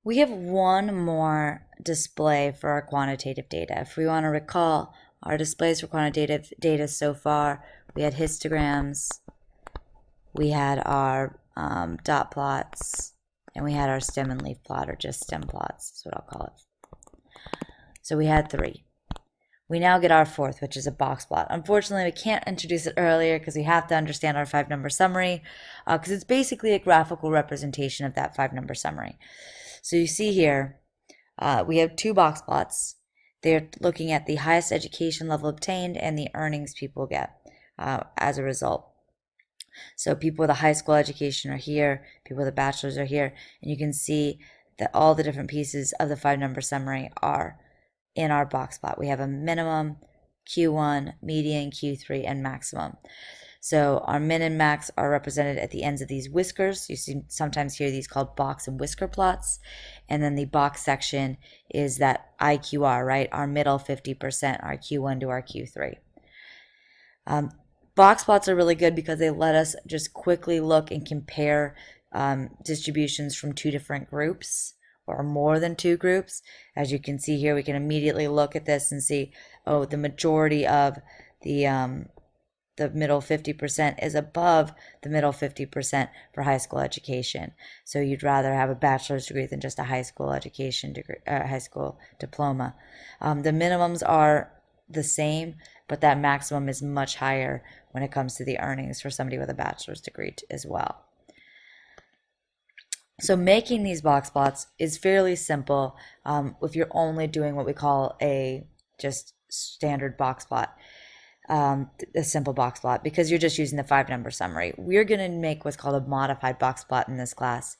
We have one more display for our quantitative data. If we want to recall our displays for quantitative data so far, we had histograms, we had our dot plots, and we had our stem and leaf plot, or just stem plots is what I'll call it. So we had 3. We now get our 4th, which is a box plot. Unfortunately, we can't introduce it earlier because we have to understand our 5-number summary, because it's basically a graphical representation of that 5-number summary. So you see here, we have 2 box plots. They're looking at the highest education level obtained and the earnings people get as a result. So people with a high school education are here, people with a bachelor's are here, and you can see that all the different pieces of the 5-number summary are in our box plot. We have a minimum, Q1, median, Q3, and maximum. So our min and max are represented at the ends of these whiskers. You see sometimes hear these called box and whisker plots. And then the box section is that IQR, right? Our middle 50%, our Q1 to our Q3. Box plots are really good because they let us just quickly look and compare distributions from 2 different groups or more than 2 groups. As you can see here, we can immediately look at this and see, oh, the majority of the middle 50% is above the middle 50% for high school education. So you'd rather have a bachelor's degree than just a high school education degree, high school diploma. The minimums are the same, but that maximum is much higher when it comes to the earnings for somebody with a bachelor's degree as well. So making these box plots is fairly simple if you're only doing what we call a just standard box plot, a simple box plot, because you're just using the 5-number summary. We're going to make what's called a modified box plot in this class.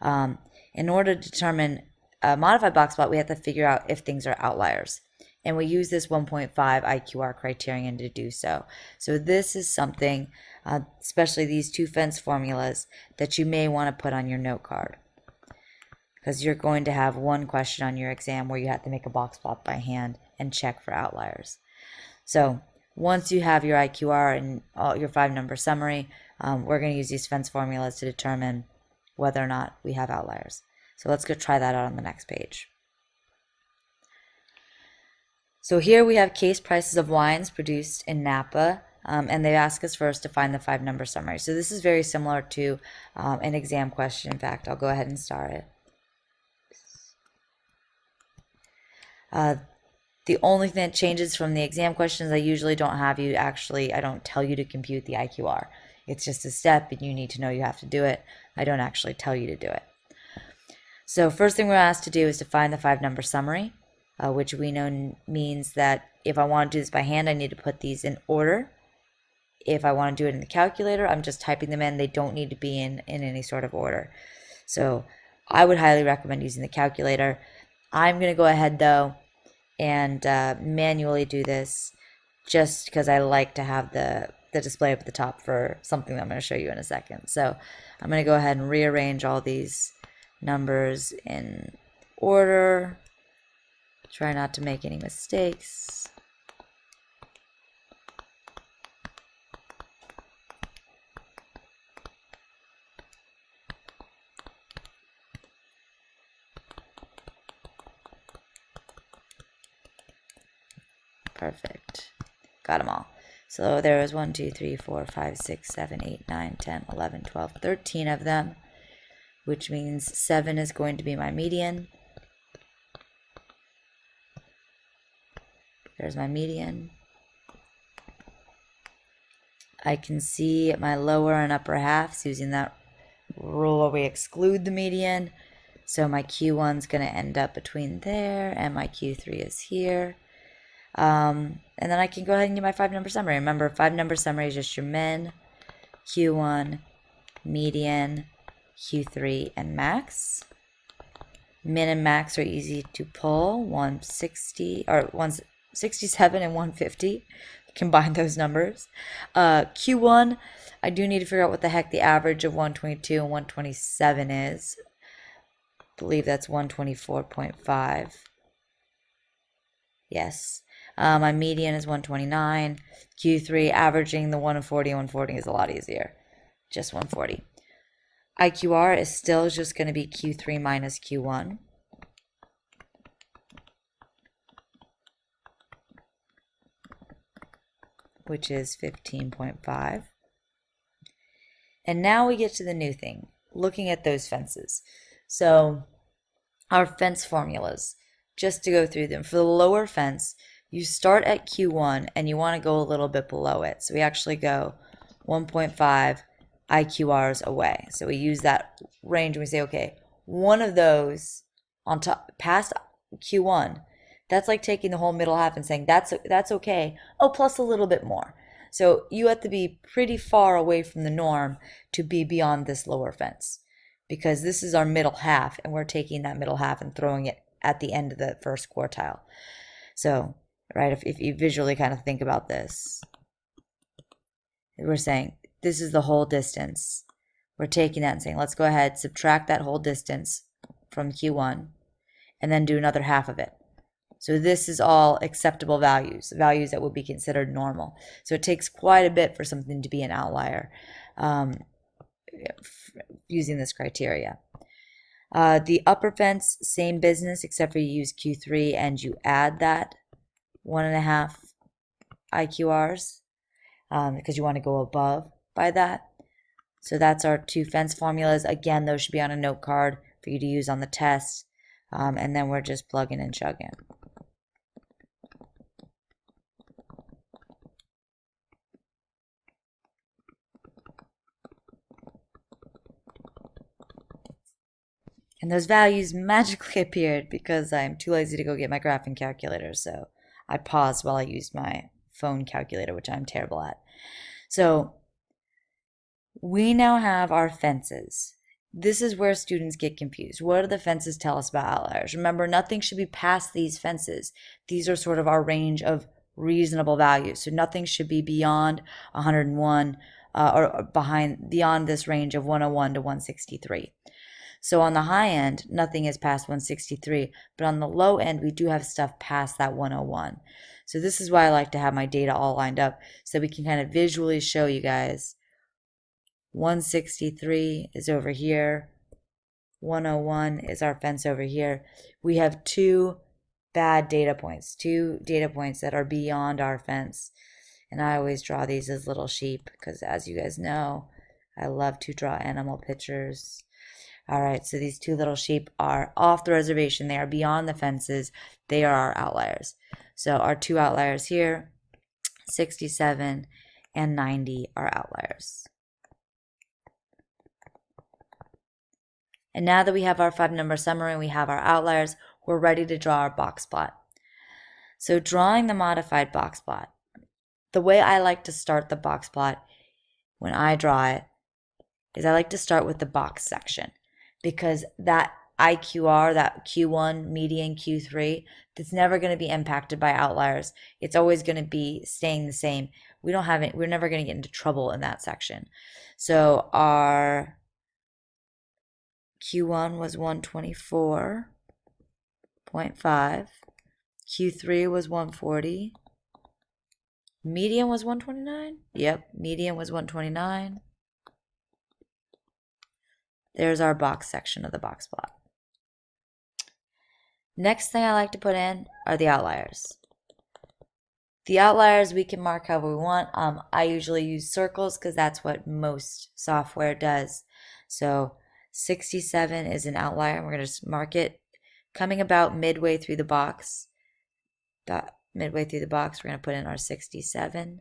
In order to determine a modified box plot, we have to figure out if things are outliers. And we use this 1.5 IQR criterion to do so. So this is something, especially these 2 fence formulas, that you may want to put on your note card. Because you're going to have one question on your exam where you have to make a box plot by hand and check for outliers. So once you have your IQR and all your 5-number summary, we're going to use these fence formulas to determine whether or not we have outliers. So let's go try that out on the next page. So here we have case prices of wines produced in Napa, and they ask us first to find the 5-number summary. So this is very similar to an exam question. In fact, I'll go ahead and start it. The only thing that changes from the exam questions, I usually don't have you I don't tell you to compute the IQR. It's just a step and you need to know you have to do it. I don't actually tell you to do it. So first thing we're asked to do is to find the 5-number summary, which we know means that if I want to do this by hand, I need to put these in order. If I want to do it in the calculator, I'm just typing them in. They don't need to be in any sort of order. So I would highly recommend using the calculator. I'm going to go ahead though and manually do this just because I like to have the display up at the top for something that I'm going to show you in a second. So I'm going to go ahead and rearrange all these numbers in order. Try not to make any mistakes. Perfect. Got them all. So there is 1, 2, 3, 4, 5, 6, 7, 8, 9, 10, 11, 12, 13 of them, which means 7 is going to be my median. There's my median. I can see my lower and upper halves using that rule where we exclude the median. So my Q1 is going to end up between there and my Q3 is here. And then I can go ahead and get my 5-number summary. Remember, 5-number summary is just your min, Q1, median, Q3, and max. Min and max are easy to pull, 160 or 167 and 150. Combine those numbers. Q1, I do need to figure out what the heck the average of 122 and 127 is. I believe that's 124.5. Yes. My median is 129. Q3, averaging the 140 and 140 is a lot easier. Just 140. IQR is still just going to be Q3 minus Q1. which is 15.5. And now we get to the new thing, looking at those fences. So our fence formulas, just to go through them. For the lower fence, you start at Q1 and you want to go a little bit below it. So we actually go 1.5 IQRs away. So we use that range and we say, okay, one of those on top past Q1, that's like taking the whole middle half and saying that's okay. Oh, plus a little bit more. So you have to be pretty far away from the norm to be beyond this lower fence, because this is our middle half and we're taking that middle half and throwing it at the end of the first quartile. So, right, if you visually kind of think about this, we're saying this is the whole distance. We're taking that and saying, let's go ahead, subtract that whole distance from Q1 and then do another half of it. So this is all acceptable values, values that would be considered normal. So it takes quite a bit for something to be an outlier using this criteria. The upper fence, same business, except for you use Q3 and you add that 1.5 IQRs because you want to go above by that. So that's our two fence formulas. Again, those should be on a note card for you to use on the test. And then we're just plugging and chugging. And those values magically appeared because I'm too lazy to go get my graphing calculator. So I paused while I used my phone calculator, which I'm terrible at. So we now have our fences. This is where students get confused. What do the fences tell us about outliers? Remember, nothing should be past these fences. These are sort of our range of reasonable values. So nothing should be beyond 101 or beyond this range of 101 to 163. So on the high end, nothing is past 163, but on the low end, we do have stuff past that 101. So this is why I like to have my data all lined up so we can kind of visually show you guys 163 is over here, 101 is our fence over here. We have two bad data points, that are beyond our fence. And I always draw these as little sheep because, as you guys know, I love to draw animal pictures. All right, so these two little sheep are off the reservation. They are beyond the fences. They are our outliers. So our two outliers here, 67 and 90 are outliers. And now that we have our 5-number summary and we have our outliers, we're ready to draw our box plot. So drawing the modified box plot, the way I like to start the box plot when I draw it is I like to start with the box section, because that IQR, that Q1, median, Q3, that's never going to be impacted by outliers. It's always going to be staying the same. We're never going to get into trouble in that section. So our Q1 was 124.5. Q3 was 140. Median was 129. Yep, median was 129. There's our box section of the box plot. Next thing I like to put in are the outliers. The outliers we can mark however we want. I usually use circles because that's what most software does. So 67 is an outlier. We're going to mark it coming about midway through the box. Midway through the box, we're going to put in our 67.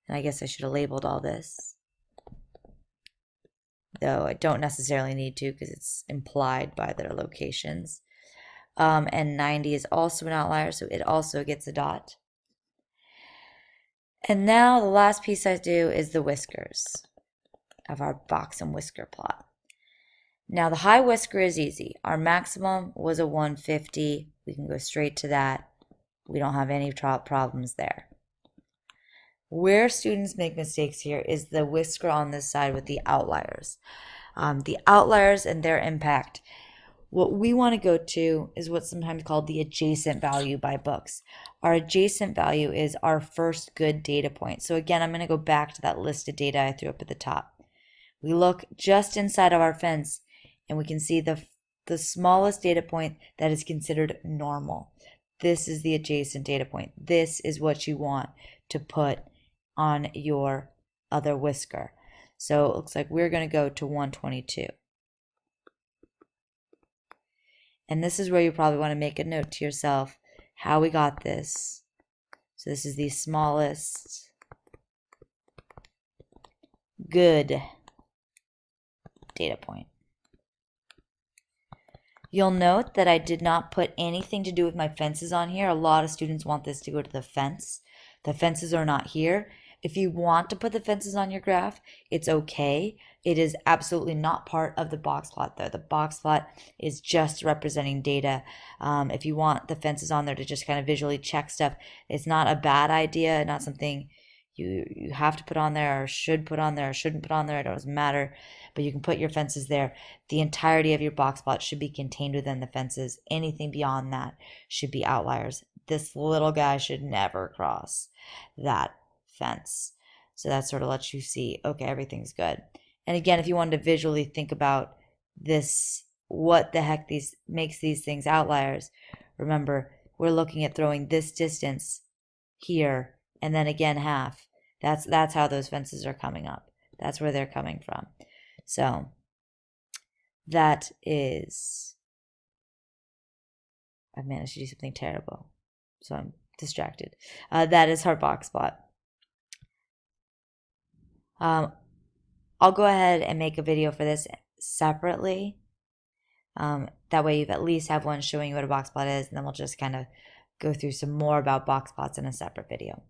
And I guess I should have labeled all this, though I don't necessarily need to because it's implied by their locations. And 90 is also an outlier, so it also gets a dot. And now the last piece I do is the whiskers of our box and whisker plot. Now the high whisker is easy. Our maximum was a 150. We can go straight to that. We don't have any problems there. Where students make mistakes here is the whisker on this side with the outliers. The outliers and their impact. What we want to go to is what's sometimes called the adjacent value by books. Our adjacent value is our first good data point. So again, I'm going to go back to that list of data I threw up at the top. We look just inside of our fence and we can see the smallest data point that is considered normal. This is the adjacent data point. This is what you want to put on your other whisker. So it looks like we're going to go to 122. And this is where you probably want to make a note to yourself how we got this. So this is the smallest good data point. You'll note that I did not put anything to do with my fences on here. A lot of students want this to go to the fence. The fences are not here. If you want to put the fences on your graph, it's okay. It is absolutely not part of the box plot though. The box plot is just representing data. If you want the fences on there to just kind of visually check stuff, it's not a bad idea, not something you have to put on there or should put on there or shouldn't put on there. It doesn't matter, but you can put your fences there. The entirety of your box plot should be contained within the fences. Anything beyond that should be outliers. This little guy should never cross that fence. So that sort of lets you see, okay, everything's good. And again, if you wanted to visually think about this, what the heck makes these things outliers, remember, we're looking at throwing this distance here and then again half. That's how those fences are coming up. That's where they're coming from. So that is, I've managed to do something terrible, so I'm distracted. That is our box plot. I'll go ahead and make a video for this separately. That way you've at least have one showing you what a box plot is, and then we'll just kind of go through some more about box plots in a separate video.